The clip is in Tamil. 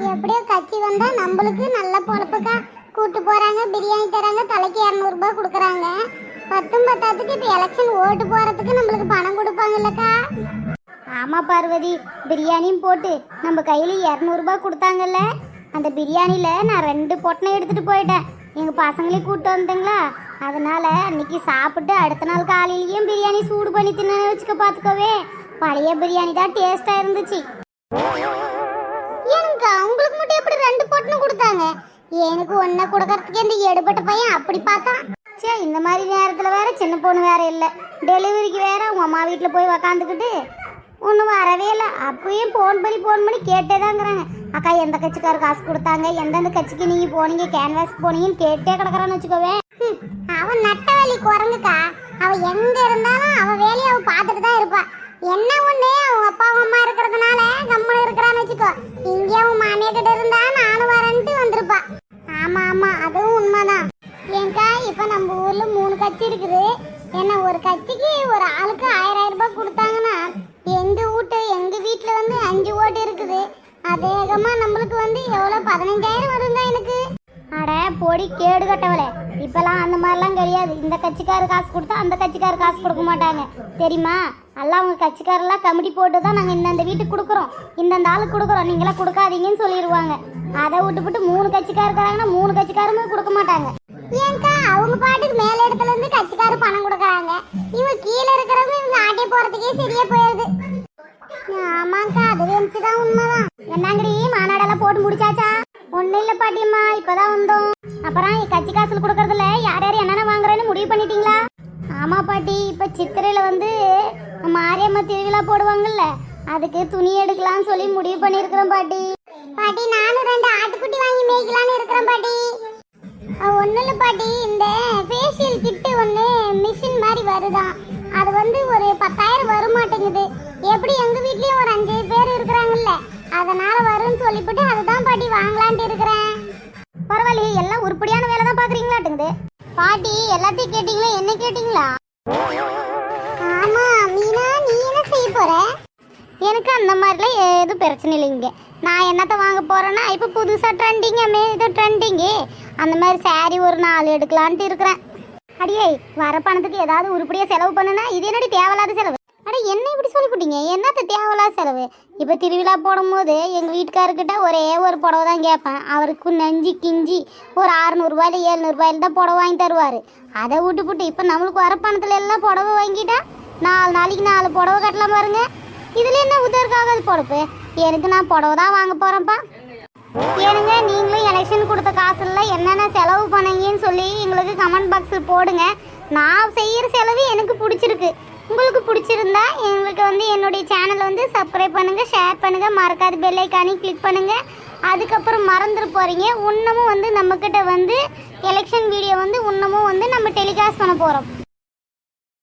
எப்படியோ கட்சி வந்தா நம்மளுக்கு நல்ல பொழப்புக்கா. கூட்டு போறாங்க, பிரியாணி தராங்க, தலைக்கு 200 ரூபாய் கொடுக்குறாங்க. பத்தும் பத்தாத்துக்கு இப்போ எலெக்ஷன் ஓட்டு போறதுக்கு நம்மளுக்கு பணம் கொடுப்பாங்கல்லக்கா. ஆமா பார்வதி, பிரியாணியும் போட்டு நம்ம கையில 200 ரூபாய் கொடுத்தாங்கல்ல, அந்த பிரியாணியில நான் 2 பொட்டனை எடுத்துட்டு போயிட்டேன். எங்க பசங்களையும் கூப்பிட்டு வந்தேங்களா, அதனால அன்னைக்கு சாப்பிட்டு அடுத்த நாள் காலையிலயும் பிரியாணி சூடு பண்ணி தின்னு வச்சுக்க பாத்துக்கவே. பழைய பிரியாணி தான் டேஸ்டா இருந்துச்சு. ஏனுங்கா உங்களுக்கு மட்டும் எப்படி 2 பொட்டனை கொடுத்தாங்க? எனக்கு ஒன்றை கொடுக்கறதுக்கு இந்த எடுபட்ட பையன் அப்படி பார்த்தான். சே, இந்த மாதிரி நேரத்தில் வேற சின்ன பொண்ணு வேற இல்லை, டெலிவரிக்கு வேற உங்க அம்மா வீட்டில் போய் உக்காந்துக்கிட்டு ஒன்றும் வரவே இல்லை. அப்பயும் ஃபோன் பண்ணி கேட்டே தாங்கிறாங்க. அக்கா எந்த கட்சிக்காரர் காசு கொடுத்தாங்க, எந்தெந்த கட்சிக்கு நீங்கள் போனீங்க, கேன்வாஸ் போனீங்கன்னு கேட்டே கிடக்குறான்னு வச்சுக்கோவே. அவன் நட்டவழி குரங்குக்கா. அவன் எங்க இருந்தாலும் அவன் வேலையை அவன் பார்த்துட்டு தான் இருப்பா. என்ன ஒண்ணு, அவங்க அப்பா அம்மா இருக்கிறதுனால கம்மனு இருக்கிறான்னு வச்சுக்கோ. இங்கே அவன் மாமியா கிட்ட இருந்தா நானும் வரேன்ட்டு வந்திருப்பா. ஆமா ஆமா, அதுவும் உண்மைதான். ஏங்கா இப்ப நம்ம ஊர்ல 3 கட்சி இருக்குது. என்ன ஒரு கட்சிக்கு ஒரு ஆளுக்கு 1000 ரூபாய் கொடுத்தாங்கன்னா எங்க வீட்டுல வந்து 5 ஓட்டு இருக்குது. அதேகமா நம்மளுக்கு வந்து எவ்வளவு 15,000 வருங்க எனக்கு. அட பொடி கேடு கட்டவளே, இப்பெல்லாம் அந்த மாதிரிலாம் கிடையாது. இந்த கட்சிக்காரர் காசு கொடுத்தா அந்த கட்சிக்காரர் காசு கொடுக்க மாட்டாங்க தெரியுமா? எல்லாம் அவங்க கட்சிக்காரெல்லாம் கமிட்டி போட்டு தான் நாங்கள் இந்தந்த வீட்டுக்கு கொடுக்குறோம், இந்தந்த ஆளுக்கு கொடுக்குறோம், நீங்களாம் கொடுக்காதீங்கன்னு சொல்லிடுவாங்க. அதை விட்டுவிட்டு 3 கட்சிக்காரர் இருக்கிறாங்கன்னா 3 கட்சிக்காரமே கொடுக்க மாட்டாங்க. ஏங்கா அவங்க பாட்டுக்கு மேல இடத்துல இருந்து கட்சிக்காரர் பணம் கொடுக்குறாங்க, இவங்க கீழே இருக்கிறவங்க இவங்க ஆட்டே போறதுக்கே சரியா போயிருது. ஆமாக்கா, அது வெந்துதான் உண்மைதான். என்னங்கடி மாநாடெல்லாம் போட்டு முடிச்சாச்சா? ஒன்றும் இல்லை பாட்டியம்மா, இப்போதான் வந்தோம். அப்புறம் கட்சி காசுல கொடுக்கறதுல யார் யார் என்னென்ன வாங்குறேன்னு முடிவு பண்ணிட்டீங்களா? ஆமா பாட்டி, இப்போ சித்திரையில் வந்து மாரியம்மா திருவிழா போடுவாங்கல்ல, அதுக்கு துணி எடுக்கலாம்னு சொல்லி முடிவு பண்ணியிருக்கிறோம் பாட்டி. பாட்டி நானும் 2 ஆட்டுக்குட்டி வாங்கி மேய்க்கலான்னு இருக்கிறேன் பாட்டி. ஒன்றும் இல்லை பாட்டி, இந்த ஃபேஷியல் கிட்டு ஒன்று மிஷின் மாதிரி வருதான். அது வந்து ஒரு 10,000 வர மாட்டேங்குது. எப்படி எங்கள் வீட்லேயும் ஒரு 5 பேர் இருக்கிறாங்கல்ல, அதனால வரும்னு சொல்லிவிட்டு அதுதான் பாட்டி வாங்கலான்ட்டு இருக்கிறேன். பரவாயில்லையே, எல்லாம் உருப்படியான வேலை தான் பார்க்குறீங்களாட்டுங்குது. பாட்டி எல்லாத்தையும் கேட்டிங்களா, என்ன கேட்டிங்களா? ஆமா மீனா, நீ என்ன செய்ய போற? எனக்கு அந்த மாதிரிலாம் எதுவும் பிரச்சனை இல்லைங்க. நான் என்னத்தை வாங்க போகிறேன்னா, இப்போ புதுசாக ட்ரெண்டிங்கு அந்த மாதிரி சாரி ஒரு 4 எடுக்கலான்ட்டு இருக்கிறேன். அடியே, வர பணத்துக்கு ஏதாவது உருப்படியாக செலவு பண்ணுனா இது என்னடி தேவையில்லாத செலவு? அட என்ன இப்படி சொல்லிவிட்டீங்க, என்னத்த தேவையில்லாத செலவு? இப்போ திருவிழா போடும்போது எங்கள் வீட்டுக்காரர்கிட்ட ஒரே ஒரு புடவை தான் கேட்பேன். அவருக்கு நெஞ்சு கிஞ்சி ஒரு 600 ரூபாயில 700 ரூபாயில தான் புடவை வாங்கி தருவார். அதை விட்டுப்புட்டு இப்போ நம்மளுக்கு வர பணத்தில் எல்லாம் புடவை வாங்கிட்டா 4 நாளைக்கு 4 புடவை கட்டலாம் பாருங்க. இதில் என்ன உதவிக்காகாது பொறுப்பு? எனக்கு நான் புடவை தான் வாங்க போகிறேன்ப்பா. ஏனுங்க, நீங்களும் எலெக்ஷன் கொடுத்த காசுல என்னென்ன செலவு பண்ணீங்கன்னு சொல்லி எங்களுக்கு கமெண்ட் பாக்ஸில் போடுங்க. நான் செய்கிற செலவு எனக்கு பிடிச்சிருக்கு. உங்களுக்கு பிடிச்சிருந்தா எங்களுக்கு வந்து என்னுடைய சேனலை வந்து சப்ஸ்கிரைப் பண்ணுங்கள், ஷேர் பண்ணுங்கள், மறக்காத பெல் ஐக்கானையும் கிளிக் பண்ணுங்கள். அதுக்கப்புறம் மறந்துட்டு போகிறீங்க, இன்னமும் வந்து நம்மக்கிட்ட வந்து எலெக்ஷன் வீடியோ வந்து இன்னமும் வந்து நம்ம டெலிகாஸ்ட் பண்ண போகிறோம்.